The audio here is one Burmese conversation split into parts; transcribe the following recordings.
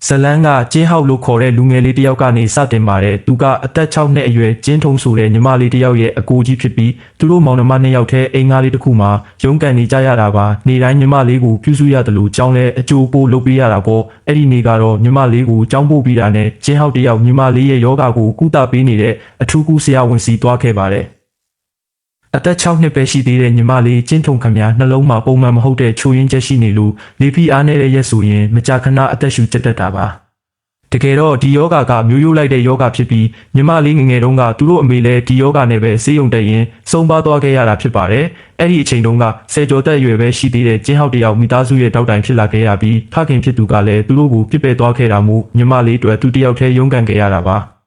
ဇလန်းကကျင်းဟောက်လို့ခေါ်တဲ့လူငယ်လေးတစ်ယောက်ကနေစတင်ပါတယ်သူကအသက်6နှစ်အရွယ်ကျင်းထုံဆိုတဲ့ညီမလေးတစ်ယောက်ရဲ့အကိုကြီးဖြစ်ပြီးသူတို့မောင်နှမ2ယောက်ထဲအိမ်ငါးလေးတစ်ခုမှာရုန်းကန်နေကြရတာပါနေတိုင်းညီမလေးကိုပြုစုရတယ်လို့ကြောင်းလဲအကျိုးပို့လုပ်ပေးရတာပေါ့အဲ့ဒီနေ့ကတော့ညီမလေးကိုကြောင်းပို့ပြီးတာနဲ့ကျင်းဟောက်တစ်ယောက်ညီမလေးရဲ့ယောဂကိုကုသပေးနေတဲ့အထူးကုဆရာဝန်စီသွားခဲ့ပါတယ်အသက်6နှစ်ပဲရှိသေးတဲ့ညီမလေးကျင်းထုံခမနှလုံးမှာပုံမှန်မဟုတ်တဲ့ချိုးရင်းချက်ရှိနေလို့လေဖိအားနေတဲ့ရက်ဆိုရင်မကြာခဏအသက်ရှူကျက်တတ်တာပါတကယ်တော့ဒီယောဂကမျိုးရိုးလိုက်တဲ့ယောဂဖြစ်ပြီးညီမလေးငငယ်တုန်းကသူတို့အမေလည်းဒီယောဂနဲ့ပဲဆေးရုံတက်ရင်ဆုံးပါသွားခဲ့ရတာဖြစ်ပါတယ်အဲ့ဒီအချိန်တုန်းကဆယ်ကျော်သက်အရွယ်ပဲရှိသေးတဲ့ကျင်းဟောက်တယောက်မိသားစုရဲ့တောက်တိုင်ဖြစ်လာခဲ့ရပြီးဖခင်ဖြစ်သူကလည်းသူတို့ကိုပြစ်ပယ်သွားခဲ့တာမို့ညီမလေးအတွက်သူတယောက်တည်းရုန်းကန်ခဲ့ရတာပါ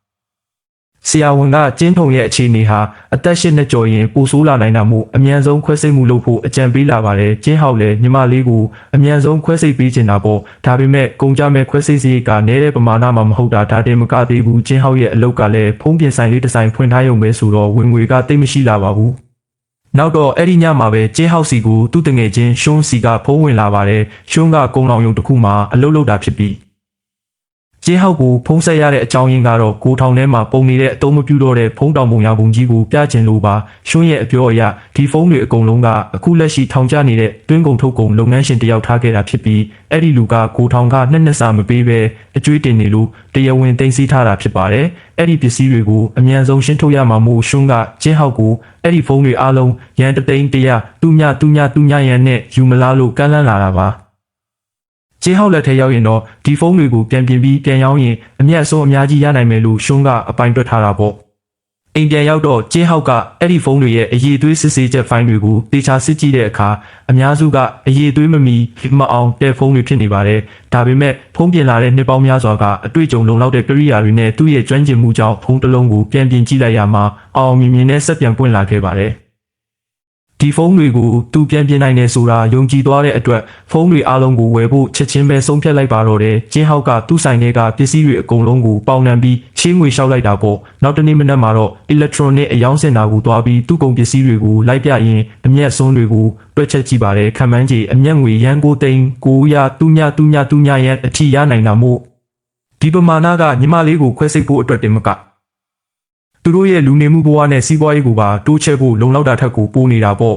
ဆရာဝန်ကကျင်းထုံရဲ့အခြေအနေဟာအသက်8နှစ်ကျော်ရင်ပိုဆိုးလာနိုင်တာမို့အမြန်ဆုံးခွဲစိတ်မှုလုပ်ဖို့အကြံပေးလာပါတယ်ကျင်းဟောက်လည်းညီမလေးကိုအမြန်ဆုံးခွဲစိတ်ပေးချင်တာပေါ့ဒါပေမဲ့ကုန်ကြမဲ့ခွဲစိတ်စရိတ်ကနည်းတဲ့ပမာဏမှာမဟုတ်တာဒါတင်မကသေးဘူးကျင်းဟောက်ရဲ့အလုပ်ကလည်းဖုံးပြင်ဆိုင်လေးတစ်ဆိုင်ဖွင့်ထားရုံပဲဆိုတော့ဝင်ငွေကတိတ်မရှိလာပါဘူးနောက်တော့အဲ့ဒီညမှာပဲကျင်းဟောက်စီကိုသူ့တငယ်ချင်းရှွန်းစီကဖုံးဝင်လာပါတယ်ရှွန်းကကုန်းလောင်ယုံတစ်ခုမှာအလုပ်လုပ်တာဖြစ်ပြီးကျင်းဟောက်ကိုဖုံးဆက်ရတဲ့အကြောင်းရင်းကတော့ကိုထောင်ထဲမှာပုံနေတဲ့အတုံးမပြူတော့တဲ့ဖုံးတောင်ပုံရပုံကြီးကိုပြချင်လို့ပါရှွန်းရဲ့အပြောအရဒီဖုံးတွေအကုန်လုံးကအခုလက်ရှိထောင်ကျနေတဲ့တွင်းကုန်ထုတ်ကုန်လုပ်ငန်းရှင်တယောက်ထားခဲ့တာဖြစ်ပြီးအဲ့ဒီလူကကိုထောင်ကနှစ်စာမပေးပဲအကျွေးတင်နေလို့တရားဝင်တင်စီထားတာဖြစ်ပါတယ်အဲ့ဒီပစ္စည်းတွေကိုအမြန်ဆုံးရှင်းထုတ်ရမှာမို့ရှွန်းကကျင်းဟောက်ကိုအဲ့ဒီဖုံးတွေအားလုံးရန်တသိန်းတရာသူညရန်နဲ့ယူမလားလို့ကမ်းလှမ်းလာတာပါကျင်းဟောက်လက်ထဲရောက်ရင်တော့ဒီဖုန်းတွေကိုပြန်ပြင်ပြီးပြန်ရောင်းရင်အမျက်အဆုံးအများကြီးရနိုင်မယ်လို့ရှုံးကအပိုင်တွက်ထားတာပေါ့အိမ်ပြန်ရောက်တော့ကျင်းဟောက်ကအဲ့ဒီဖုန်းတွေရဲ့အရေးသွေးစစ်ဆေးချက်ဖိုင်တွေကိုတေချာစစ်ကြည့်တဲ့အခါအများစုကအရေးသွေးမမီမအောင်တဲ့ဖုန်းတွေဖြစ်နေပါတယ်ဒါပေမဲ့ဖုန်းပြင်လာတဲ့နှစ်ပေါင်းများစွာကအတွေ့အကြုံလုံလောက်တဲ့ကိရိယာတွေနဲ့သူ့ရဲ့ကျွမ်းကျင်မှုကြောင့်ဖုန်းတစ်လုံးကိုပြန်ပြင်ကြည့်လိုက်ရမှာအောင်မြင်မြင်နဲ့ဆက်ပြန်ပွင့်လာခဲ့ပါတယ်ဒီဖုန်းတွေကိုသူပြန်ပြင်နိုင်တယ်ဆိုတာယုံကြည်သွားတဲ့အတွက်ဖုန်းတွေအားလုံးကိုဝယ်ဖို့ချက်ချင်းပဲဆုံးဖြတ်လိုက်ပါတော့တယ်ကျင်းဟောက်ကသူ့ဆိုင်ထဲကပစ္စည်းတွေအကုန်လုံးကိုပေါင်နှံပြီးချေးငွေလျှောက်လိုက်တာပေါ့နောက်တနေ့မနက်မှာတော့ electronic အယောင်းစင်တာကိုသွားပြီးသူ့ကုန်ပစ္စည်းတွေကိုလိုက်ပြရင်အမျက်စွန်းတွေကိုတွက်ချက်ကြည့်ပါတယ်ခံမှန်းကြည့်အမျက်ငွေရန်ကိုသိန်း900သူညရန်အထိရနိုင်တာမို့ဒီပမာဏကညီမလေးကိုခွဲစိတ်ဖို့အတွက်တင်မကသူတို့ရဲ့လူနေမှုဘဝနဲ့စီးပွားရေးကိုပါတိုးချဲ့ဖို့လုံလောက်တာထက်ကိုပိုနေတာပေါ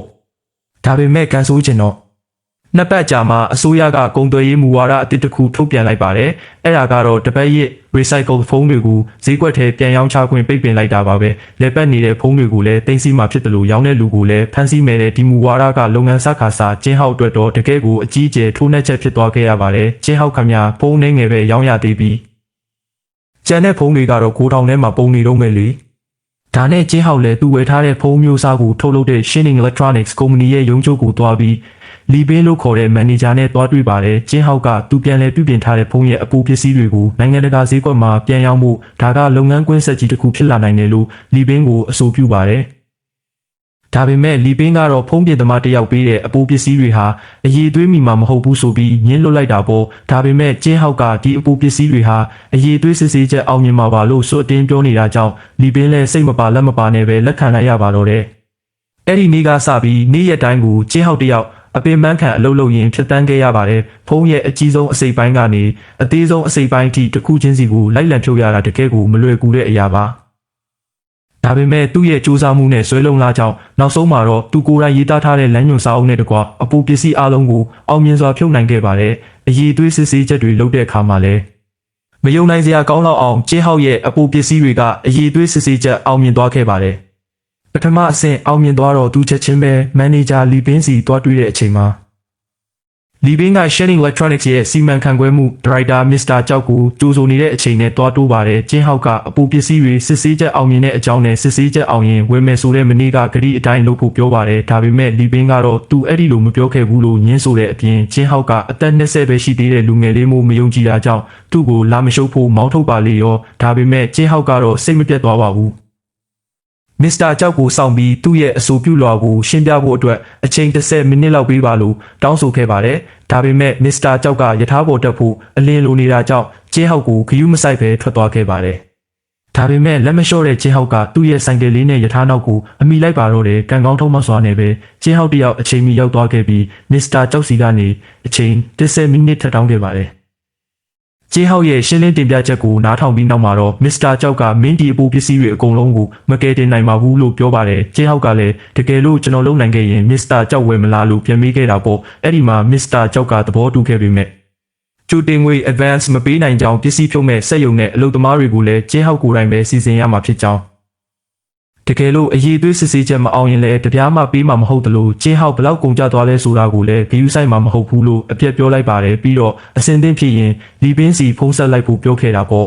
့ဒါပေမဲ့ကန်ဆိုးချင်တော့နှစ်ပတ်ကြာမှအစိုးရကကုန်သွယ်ရေးမူဝါဒအသစ်တစ်ခုထုတ်ပြန်လိုက်ပါတယ်အဲ့ဒါကတော့တပတ်ရစ် recycle ဖုန်းတွေကိုဈေးကွက်ထဲပြန်ရောင်းချခွင့်ပိတ်ပင်လိုက်တာပါပဲလက်ပတ်နေတဲ့ဖုန်းတွေကိုလည်းတင်စီမှာဖြစ်တယ်လို့ရောင်းတဲ့လူကိုလည်းဖမ်းဆီးမယ်တဲ့ဒီမူဝါဒကလုပ်ငန်းစခါစာကျင်းဟောက်အတွက်တော့တကယ်ကိုအကြီးအကျယ်ထိုးနှက်ချက်ဖြစ်သွားခဲ့ရပါတယ်ကျင်းဟောက်ခမညာဖုန်းနှင်းငယ်ပဲရောင်းရသေးပြီးကျန်တဲ့ဖုန်းတွေကတော့ကိုထောင်ထဲမှာပုံနေတော့မယ်လေဒါနဲ့ကျင်းဟောက်လည်းသူဝယ်ထားတဲ့ဖုန်းမျိုးစားကိုထုတ်လုပ်တဲ့ Shining Electronics ကုမ္ပဏီရဲ့ရုံးချုပ်ကိုသွားပြီးလီဘင်းလို့ခေါ်တဲ့မန်နေဂျာနဲ့တွားတွေ့ပါတယ်ကျင်းဟောက်ကသူပြန်လဲပြုပြင်ထားတဲ့ဖုန်းရဲ့အပူပစ္စည်းတွေကိုနိုင်ငံတကာဈေးကွက်မှာပြန်ရောင်းဖို့ဒါကလုပ်ငန်းကွင်းဆက်ကြီးတစ်ခုဖြစ်လာနိုင်တယ်လို့လီဘင်းကိုအဆိုပြုပါတယ်ဒါပေမဲ့လီဘင်းကတော့ဖုန်းပြင်သမားတယောက်ပေးတဲ့အပူပစ္စည်းတွေဟာအရေးသွေးမိမှာမဟုတ်ဘူးဆိုပြီးညှင်းလွတ်လိုက်တာပေါ့ဒါပေမဲ့ကျင်းဟောက်ကဒီအပူပစ္စည်းတွေဟာအရေးသွေးစစ်ဆေးချက်အောင်မြင်မှာပါလို့ဆိုအတင်းပြောနေတာကြောင့်လီဘင်းလည်းစိတ်မပါလက်မပါနဲ့ပဲလက်ခံလိုက်ရပါတော့တယ်အဲ့ဒီနေ့ကစပြီးနေ့ရက်တိုင်းကိုကျင်းဟောက်တယောက်အပင်ပန်းခံအလုပ်လုပ်ရင်ဖြစ်တန်းခဲ့ရပါတယ်ဖုန်းရဲ့အကြီးဆုံးအစိပ်ပိုင်းကနေအသေးဆုံးအစိပ်ပိုင်းထိတစ်ခုချင်းစီကိုလိုက်လံဖြုတ်ရတာတကယ်ကိုမလွယ်ကူတဲ့အရာပါဒါပေမဲ့သူ့ရဲ့စူးစမ်းမှုနဲ့ဆွဲလုံလာကြောင်းနောက်ဆုံးမှာတော့သူကိုယ်တိုင်ရေးသားထားတဲ့လမ်းညွှန်စာအုပ်နဲ့တကွအပူပစ္စည်းအလုံးကိုအောင်မြင်စွာဖြုတ်နိုင်ခဲ့ပါတယ်အရေးသွေးစစ်ဆေးချက်တွေလုပ်တဲ့အခါမှာလည်းမယုံနိုင်စရာကောင်းလောက်အောင်ကျင်းဟောက်ရဲ့အပူပစ္စည်းတွေကအရေးသွေးစစ်ဆေးချက်အောင်မြင်သွားခဲ့ပါတယ်ပထမအဆင့်အောင်မြင်သွားတော့သူချက်ချင်းပဲမန်နေဂျာလီဘင်းစီတွားတွေ့တဲ့အချိန်မှာလီဘင်းက Shining Electronics ရဲ့စီမံခန့်ခွဲမှုဒါရိုက်တာမစ္စတာကျောက်ကိုကြိုးဆိုနေတဲ့အချိန်နဲ့တွားတိုးပါတယ်ကျင်းဟောက်ကအပူပစ္စည်းတွေစစ်ဆေးချက်အောင်မြင်တဲ့အကြောင်းနဲ့စစ်ဆေးချက်အောင်ရင်ဝယ်မယ်ဆိုတဲ့မနေ့ကဂရီအတိုင်းလုပ်ဖို့ပြောပါတယ်ဒါပေမဲ့လီဘင်းကတော့သူအဲ့ဒီလိုမပြောခဲ့ဘူးလို့ညင်းဆိုတဲ့အပြင်ကျင်းဟောက်ကအသက်20ပဲရှိသေးတဲ့လူငယ်လေးမျိုးမယုံကြည်တာကြောင့်သူ့ကိုလာမရှုပ်ဖို့မောင်းထုတ်ပါလေရောဒါပေမဲ့ကျင်းဟောက်ကတော့စိတ်မပြတ်သွားပါဘူးမစ္စတာကျောက်ကိုစောင့်ပြီးသူ့ရဲ့အဆိုပြုလွှာကိုရှင်းပြဖို့အတွက်အချိန်30မိနစ်လောက်ပေးပါလို့တောင်းဆိုခဲ့ပါတယ်။ဒါပေမဲ့မစ္စတာကျောက်ကယထာပေါ်တက်ဖို့အလင်းလိုနေတာကြောင့်ကျင်းဟောက်ကိုဂယုမဆိုင်ပဲထွက်သွားခဲ့ပါတယ်။ဒါပေမဲ့လက်မလျှော့တဲ့ကျင်းဟောက်ကသူ့ရဲ့ဆိုင်ကယ်လေးနဲ့ယထာနောက်ကိုအမိလိုက်ပါတော့တယ်ကံကောင်းထုံးမစွာနဲ့ပဲကျင်းဟောက်တယောက်အချိန်မီရောက်သွားခဲ့ပြီးမစ္စတာကျောက်စီကနေအချိန်30မိနစ်ထပ်တောင်းခဲ့ပါတယ်။ ကျေးဟောက်ရဲ့ရှင်းလင်းတင်ပြချက်ကိုနားထောင်ပြီးနောက်မှာတော့မစ္စတာကျောက်ကမင်းဒီအပူပစ္စည်းတွေအကုန်လုံးကိုမကယ်တင်နိုင်ပါဘူးလို့ပြောပါတယ်ကျေးဟောက်ကလည်းတကယ်လို့ကျွန်တော်လုံနိုင်ခဲ့ရင်မစ္စတာကျောက်ဝယ်မလားလို့ပြန်မေးခဲ့တာပေါ့အဲ့ဒီမှာမစ္စတာကျောက်ကသဘောတူခဲ့ပေမဲ့ကျူတင်ငွေ advance မပေးနိုင်ကြောင်းပစ္စည်းဖြုတ်မဲ့စက်ရုံနဲ့အလုပ်သမားတွေကိုလည်းကျေးဟောက်ကိုယ်တိုင်ပဲစီစဉ်ရမှာဖြစ်ကြောင်းတကယ်လို့အရေးသွေးစစ်ဆေးချက်မအောင်ရင်လည်းတပြားမှပေးမှာမဟုတ်သလိုကျေးဟောက်ဘလောက်ကုန်ကျသွားလဲဆိုတာကိုလည်းဂယူးဆိုင်မှာမဟုတ်ဘူးလို့အပြတ်ပြောလိုက်ပါတယ်ပြီးတော့အစင်သင့်ဖြစ်ရင်ဒီပင်းစီဖုံးဆက်လိုက်ဖို့ပြောခဲ့တာပေါ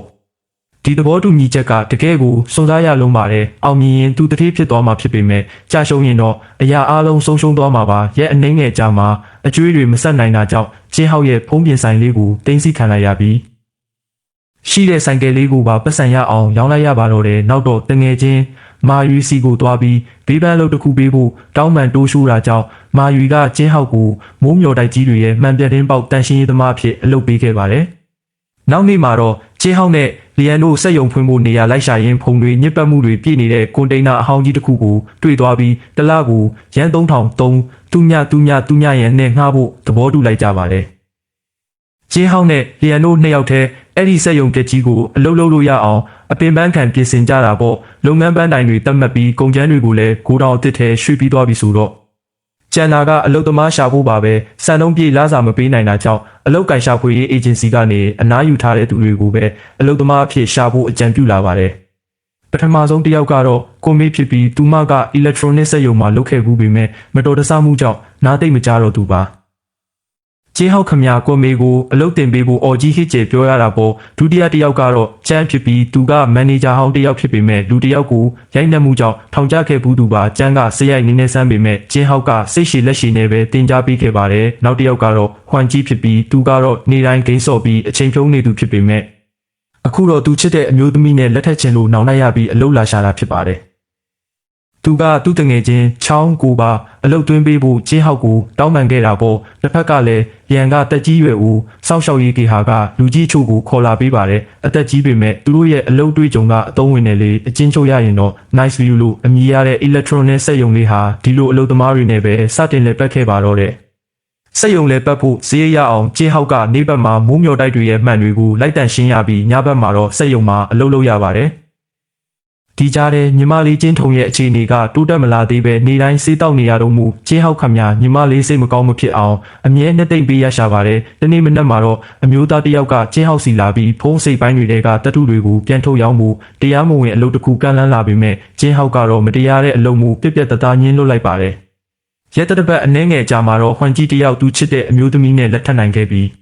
့ဒီသဘောတူညီချက်ကတကယ်ကိုစွန့်စားရလုံးပါတယ်အောင်မြင်ရင်သူတတိဖြစ်သွားမှာဖြစ်ပေမဲ့ကြာရှုံးရင်တော့အရာအလုံးဆုံးရှုံးသွားမှာပါရဲ့အနေငယ်ကြာမှာအကျွေးတွေမဆက်နိုင်တာကြောင့်ကျေးဟောက်ရဲ့ဖုံးပြင်ဆိုင်လေးကိုတင်းစီခံလိုက်ရပြီးရှိတဲ့ဆိုင်ကယ်လေးကိုပါပတ်စံရအောင်ရောင်းလိုက်ရပါတော့တယ်နောက်တော့တငယ်ချင်းမာယူစီကိုတွားပြီးဘေးပန်းလုပ်တစ်ခုပေးဖို့တောင်းပန်တိုးရှိုးတာကြောင့်မာယူကကျင်းဟောက်ကိုမိုးမျောတိုက်ကြီးတွေရဲ့မှန်ပြတင်းပေါက်တန်ရှင်းရေးသမားအဖြစ်အလုပ်ပေးခဲ့ပါတယ်။နောက်နေ့မှာတော့ကျင်းဟောက်နဲ့လီယန်တို့စက်ရုံဖွင့်ဖို့နေရာလိုက်ရှာရင်းဖုံတွေညစ်ပတ်မှုတွေပြည့်နေတဲ့ကွန်တိန်နာအဟောင်းကြီးတစ်ခုကိုတွေ့သွားပြီးတလကိုရန်3003တူညရန်နဲ့ငှားဖို့သဘောတူလိုက်ကြပါတယ်။ကျင်းဟောက်နဲ့လီယန်တို့နှစ်ယောက်တည်းအဲ့ဒီစက်ရုံပြက်ကြီးကိုအလုပ်လုပ်လို့ရအောင်အပင်ပန်းခံပြင်ဆင်ကြတာပေါ့လုပ်ငန်းပန်းတိုင်တွေတတ်မှတ်ပြီးကုန်ကျန်းတွေကိုလည်းဂိုးတောင်အစ်စ်ထဲရွှေ့ပြီးသွားပြီဆိုတော့ကျန်တာကအလုပ်သမားရှာဖို့ပါပဲစံနှုန်းပြေးလာစာမပေးနိုင်တာကြောင့်အလုပ်ကိုင်ရှာဖွေရေးအေဂျင်စီကနေအနားယူထားတဲ့သူတွေကိုပဲအလုပ်သမားအဖြစ်ရှာဖို့အကြံပြုလာပါတယ်ပထမဆုံးတစ်ယောက်ကတော့ကွန်မေးဖြစ်ပြီးသူမက electronic စက်ရုံမှာလုပ်ခဲ့ဘူးပေမဲ့မတော်တဆမှုကြောင့်နားသိမ့်မကြတော့သူပါကျေးဟောက်ခမရကွန်မေကိုအလုပ်တင်ပေးဖို့အော်ကြီးဟစ်ကျေပြောရတာပေါ့ဒုတိယတစ်ယောက်ကတော့ချမ်းဖြစ်ပြီးသူကမန်နေဂျာဟောင်းတစ်ယောက်ဖြစ်ပေမဲ့လူတစ်ယောက်ကိုရိုက်နှက်မှုကြောင့်ထောင်ချခဲ့ဘူးသူပါချမ်းကစရိုက်နေနေဆန်းပေမဲ့ကျေးဟောက်ကစိတ်ရှည်လက်ရှည်နဲ့ပဲတင် जा ပေးခဲ့ပါတယ်နောက်တစ်ယောက်ကတော့ဟွမ်ကြီးဖြစ်ပြီးသူကတော့နေတိုင်းဂိမ်းဆော့ပြီးအချိန်ဖြုံးနေသူဖြစ်ပေမဲ့အခုတော့သူချစ်တဲ့အမျိုးသမီးနဲ့လက်ထပ်ချင်လို့နှောင်လိုက်ရပြီးအလုပ်လာရှာတာဖြစ်ပါတယ်သူကသူ့တငယ်ချင်းချောင်းကိုပါအလုတ်သွင်းပေးဖို့ကျင်းဟောက်ကိုတောင်းပန်ခဲ့တာပေါ့တစ်ဖက်ကလည်းရန်ကတက်ကြီးရွယ်ဦးစောက်ရှောက်ရေးကေဟာကလူကြီးချို့ကိုခေါ်လာပေးပါတယ်အသက်ကြီးပေမဲ့သူတို့ရဲ့အလုတ်တွေးကြုံကအသုံးဝင်တယ်လေအချင်းချုပ်ရရင်တော့ nice view လို့အမည်ရတဲ့ electronic စက်ရုံလေးဟာဒီလိုအလုတ်သမားတွေနဲ့ပဲစတင်လက်ပတ်ခဲ့ပါတော့တဲ့စက်ရုံလဲပတ်ဖို့ဈေးရအောင်ကျင်းဟောက်ကနေဘက်မှာမိုးမျောတိုက်တွေရဲ့မှန်တွေကိုလိုက်တန့်ရှင်းရပြီးညဘက်မှာတော့စက်ရုံမှာအလုပ်လုပ်ရပါတယ်ဒီကြားထဲညီမလေးချင်းထုံရဲ့အခြေအနေကတိုးတက်မလာသေးပဲနေတိုင်းစေးတောက်နေရတော့မှုချင်းဟောက်ခမညီမလေးစိတ်မကောင်းမဖြစ်အောင်အမြဲနှစ်သိမ့်ပေးရရှာပါတယ်ဒီနေ့မနက်မှာတော့အမျိုးသားတစ်ယောက်ကချင်းဟောက်စီလာပြီးဖုံးစိတ်ပိုင်းတွေကတတုတွေကိုပြန်ထုတ်ရောင်းမှုတရားမဝင်အလုပ်တစ်ခုကန့်လန်းလာပေမဲ့ချင်းဟောက်ကတော့မတရားတဲ့အလုပ်မှုပြက်ပြက်တသားညင်းလွတ်လိုက်ပါတယ်ရဲတပတ်အနှဲငယ်ကြာမှာတော့ဟွမ်ကြီးတစ်ယောက်သူချစ်တဲ့အမျိုးသမီးနဲ့လက်ထပ်နိုင်ခဲ့ပြီး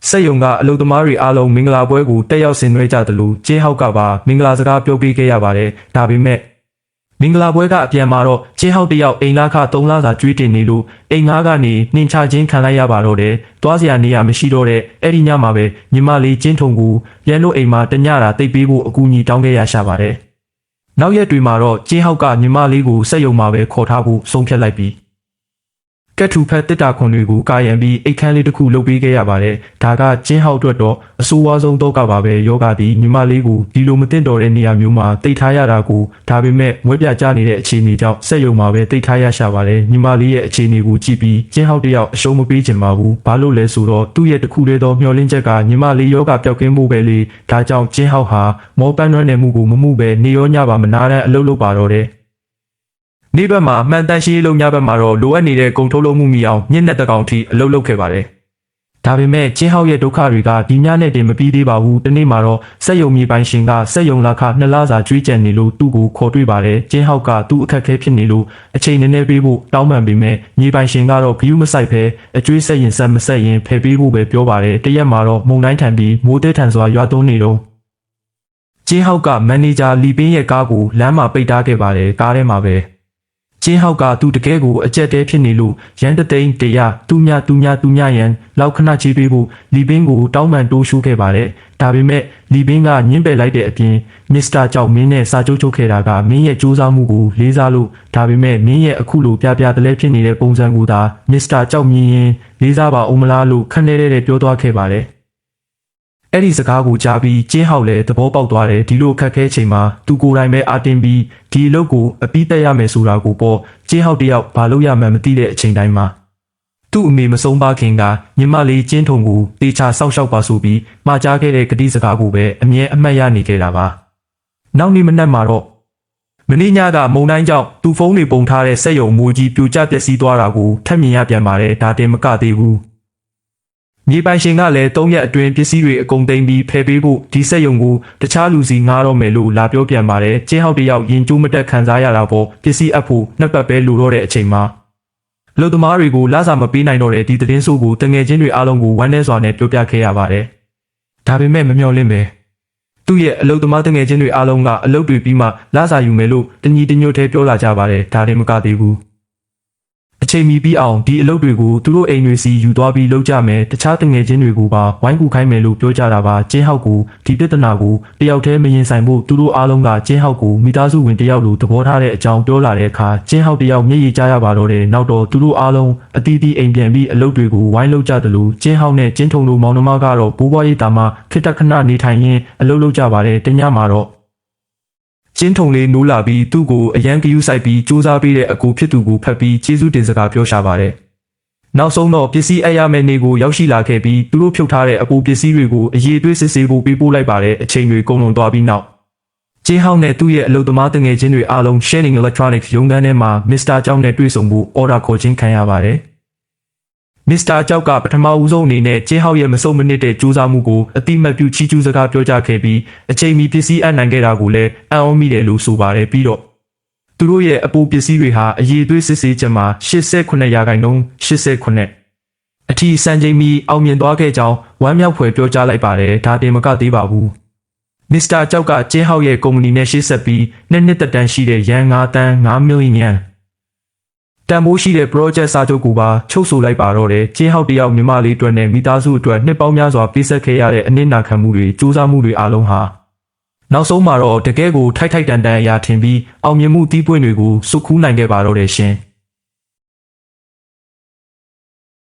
စက်ရုံကအလုပ်သမားတွေအားလုံးမင်္ဂလာပွဲကိုတက်ရောက်ဆင်နွှဲကြသလိုကျင်းဟောက်ကပါမင်္ဂလာစကားပြောပေးခဲ့ရပါတယ်ဒါပေမဲ့မင်္ဂလာပွဲကအပြန်မှာတော့ကျင်းဟောက်တယောက်အိမ်လာခ3လစာကျွေးတင်နေလို့အိမ်ငါးကနေနှင်ချခြင်းခံလိုက်ရပါတော့တယ်သွားစရာနေရာမရှိတော့တဲ့အဲ့ဒီညမှာပဲညီမလေးကျင်းထုံကိုရန်လို့အိမ်မှာတညတာတိတ်ပေးဖို့အကူအညီတောင်းခဲ့ရရှာပါတယ်နောက်ရက်တွေမှာတော့ကျင်းဟောက်ကညီမလေးကိုစက်ရုံမှာပဲခေါ်ထားဖို့ဆုံးဖြတ်လိုက်ပြီးကက်ထူဖက်တစ်တာခွန်တွေကိုကာယံပြီးအိတ်ခမ်းလေးတစ်ခုလုပ်ပေးခဲ့ရပါတယ်ဒါကကျင်းဟောက်အတွက်တော့အဆိုးဝါးဆုံးတော့ကပါပဲယောဂသည်ညီမလေးကိုဒီလိုမသိတော့တဲ့နေရာမျိုးမှာတိတ်ထားရတာကိုဒါပေမဲ့မွေးပြကြနေတဲ့အခြေအနေကြောင့်စက်ရုံမှာပဲတိတ်ထားရရှာပါတယ်ညီမလေးရဲ့အခြေအနေကိုကြည့်ပြီးကျင်းဟောက်တယောက်အရှုံးမပေးချင်ပါဘူးဘာလို့လဲဆိုတော့သူ့ရဲ့တစ်ခုတည်းသောမျှော်လင့်ချက်ကညီမလေးယောဂပျောက်ကင်းမှုပဲလေဒါကြောင့်ကျင်းဟောက်ဟာမောပန်းရွက်နေမှုကိုမမှုပဲနေရောညပါမနာတဲ့အလုပ်လုပ်ပါတော့တယ်နေ့ဘက်မှာမှန်တန်ရှိလုံးညဘက်မှာတော့လိုအပ်နေတဲ့ကုန်ထုတ်လုပ်မှုမီအောင်ညစ်နဲ့တကောင်ထိအလုပ်လုပ်ခဲ့ပါတယ်။ဒါပေမဲ့ကျင်းဟောက်ရဲ့ဒုက္ခတွေကဒီညနဲ့တင်မပြီးသေးပါဘူး။ဒီနေ့မှာတော့စက်ယုံမြေပိုင်ရှင်ကစက်ယုံလာခ2လစာကျွေးကြံနေလို့သူ့ကိုခေါ်တွေ့ပါတယ်။ကျင်းဟောက်ကသူ့အခက်အခဲဖြစ်နေလို့အချိန်နည်းနည်းပေးဖို့တောင်းပန်ပေမဲ့မြေပိုင်ရှင်ကတော့ဂယုမဆိုင်ဖဲအကျွေးဆက်ရင်ဆက်မဆက်ရင်ဖယ်ပေးဖို့ပဲပြောပါတယ်။တရက်မှာတော့မုန်တိုင်းထန်ပြီးမိုးတဲထန်စွာရွာသွန်းနေတော့ကျင်းဟောက်ကမန်နေဂျာလီပင်းရဲ့ကားကိုလမ်းမှာပိတ်ထားခဲ့ပါတယ်။ကားထဲမှာပဲကျင်းဟောက်ကသူတကယ်ကိုအကြက်တဲဖြစ်နေလို့ရန်တသိန်းတရားသူညရန်လောက်ခဏချေးပေးဖို့လီဘင်းကိုတောင်းပန်တိုးရှိုးခဲ့ပါတယ်ဒါပေမဲ့လီဘင်းကညှင်းပယ်လိုက်တဲ့အပြင်မစ္စတာကြောက်မင်းနဲ့စာချုပ်ချုပ်ခဲ့တာကမင်းရဲ့စူးစမ်းမှုကိုလေးစားလို့ဒါပေမဲ့မင်းရဲ့အခုလိုပြတလဲဖြစ်နေတဲ့ပုံစံကိုသာမစ္စတာကြောက်မြင်ရင်လေးစားပါအောင်မလားလို့ခန့်နေတဲ့ပြောသွားခဲ့ပါတယ်အဲ့ဒီစကားကိုကြားပြီးကျင်းဟောက်လည်းသဘောပေါက်သွားတယ်ဒီလိုခက်ခဲချိန်မှာသူကိုယ်တိုင်ပဲအာတင်ပြီးဒီအလုပ်ကိုအပြီးတက်ရမယ်ဆိုတာကိုပေါ့ကျင်းဟောက်တယောက်ဘာလို့ရမှန်းမသိတဲ့အချိန်တိုင်းမှာ သူ့အမေမဆုံးပါခင်ကညီမလေးကျင်းထုံကိုတေချာဆောက်ရှောက်ပါဆိုပြီးမှာကြားခဲ့တဲ့ကတိစကားကိုပဲအမြဲအမှတ်ရနေခဲ့တာပါနောက်နေ့မနက်မှာတော့မင်းညကမုံတိုင်းကြောင့်သူ့ဖုန်းတွေပုံထားတဲ့စက်ရုံမူကြီးပြိုကျပျက်စီးသွားတာကိုထပ်မြင်ရပြန်ပါတယ်ဒါတင်မကသေးဘူးမြေပိုင်ရှင်ကလည်း3ရက်အတွင်းပစ္စည်းတွေအကုန်သိမ်းပြီးဖယ်ပေးဖို့ဒီစက်ရုံကိုတခြားလူစီငှားတော့မယ်လို့လာပြောပြန်ပါတယ်ကျင်းဟောက်တယောက်ရင်ကျိုးမတက်ခံစားရတာပေါ့ပစ္စည်းအပ်ဖို့နှစ်ပတ်ပဲလိုတော့တဲ့အချိန်မှာလူသမားတွေကိုလာစာမပေးနိုင်တော့တဲ့ဒီသတင်းဆိုးကိုတငယ်ချင်းတွေအားလုံးကိုဝမ်းနည်းစွာနဲ့ပြောပြခဲ့ရပါတယ်ဒါပေမဲ့မမျှော်လင့်ပဲသူ့ရဲ့အလုပ်သမားတငယ်ချင်းတွေအားလုံးကအလုပ်တွေပြီးမှလာစာယူမယ်လို့တညီတညွတ်ထဲပြောလာကြပါတယ်ဒါလည်းမကသေးဘူးအချိန်မီပြီးအောင်ဒီအလုပ်တွေကိုသူတို့အိမ်တွေစီယူသွားပြီးလုပ်ကြမယ်တခြားတငယ်ချင်းတွေကိုပါဝိုင်းကူခိုင်းမယ်လို့ပြောကြတာပါကျင်းဟောက်ကိုဒီပြဿနာကိုတယောက်တည်းမရင်ဆိုင်ဖို့သူတို့အားလုံးကကျင်းဟောက်ကိုမိသားစုဝင်တယောက်လိုသဘောထားတဲ့အကြောင်းပြောလာတဲ့အခါကျင်းဟောက်တယောက်မျက်ရည်ကျရပါတော့တယ်နောက်တော့သူတို့အားလုံးအတီးတီးအိမ်ပြန်ပြီးအလုပ်တွေကိုဝိုင်းလုပ်ကြတယ်လို့ကျင်းဟောက်နဲ့ကျင်းထုံတို့မောင်နှမကတော့ဘိုးဘွားရေးတာမှခိတ္တခဏနေထိုင်ရင်းအလုပ်လုပ်ကြပါတယ်တညမှာတော့ကျင်းထုံလေးနိုးလာပြီးသူ့ကိုအရန်ကယူဆိုင်ပြီးစူးစမ်းပေးတဲ့အကူဖြစ်သူကိုဖတ်ပြီးကျေးဇူးတင်စကားပြောရှာပါတယ်။နောက်ဆုံးတော့ပစ္စည်းအပ်ရမယ့်နေ့ကိုရောက်ရှိလာခဲ့ပြီးသူတို့ဖြုတ်ထားတဲ့အပူပစ္စည်းတွေကိုအရေးသွေးစစ်ဆေးဖို့ပေးပို့လိုက်ပါတယ်အချိန်တွေကုန်လွန်သွားပြီးနောက်ကျင်းဟောင်းနဲ့သူ့ရဲ့အလုပ်သမားတငယ်ချင်းတွေအားလုံး Shining Electronics ရုံးခန်းထဲမှာမစ္စတာကျောင်းနဲ့တွေ့ဆုံဖို့အော်ဒါခေါ်ခြင်းခံရပါတယ်။မစ္စတာကျောက်ကပထမဦးဆုံးအနေနဲ့ကျင်းဟောက်ရဲ့မစုံမနစ်တဲ့ကြိုးစားမှုကိုအတိမတ်ပြုချီးကျူးစကားပြောကြားခဲ့ပြီးအချိန်မီပစ္စည်းအပ်နိုင်ခဲ့တာကိုလည်းအံ့ဩမိတယ်လို့ဆိုပါတယ်ပြီးတော့သူတို့ရဲ့အပူပစ္စည်းတွေဟာအရေးသွေးစစ်ဆေးချက်မှာ89%အထီးစံချိန်မီအောင်မြင်သွားခဲ့ကြောင်းဝမ်းမြောက်ဖွယ်ပြောကြားလိုက်ပါတယ်ဒါတင်မကသေးပါဘူးမစ္စတာကျောက်ကကျင်းဟောက်ရဲ့ကုမ္ပဏီနဲ့ရှေ့ဆက်ပြီးနှစ်သက်တမ်းရှိတဲ့ရန်9 သန်း5 မီလီယံတန်ဖိုးရှိတဲ့ project စာချုပ်ကိုပါချုပ်ဆိုလိုက်ပါတော့တယ်ကျင်းဟောက်တယောက်မြမလေးအတွက်နဲ့မိသားစုအတွက်နှစ်ပေါင်းများစွာပေးဆက်ခဲ့ရတဲ့အနစ်နာခံမှုတွေစူးစမ်းမှုတွေအားလုံးဟာနောက်ဆုံးမှာတော့တကယ်ကိုထိုက်တန်အရာထင်ပြီးအောင်မြင်မှုတီးပွင့်တွေကိုစုခူးနိုင်ခဲ့ပါတော့တယ်ရှင်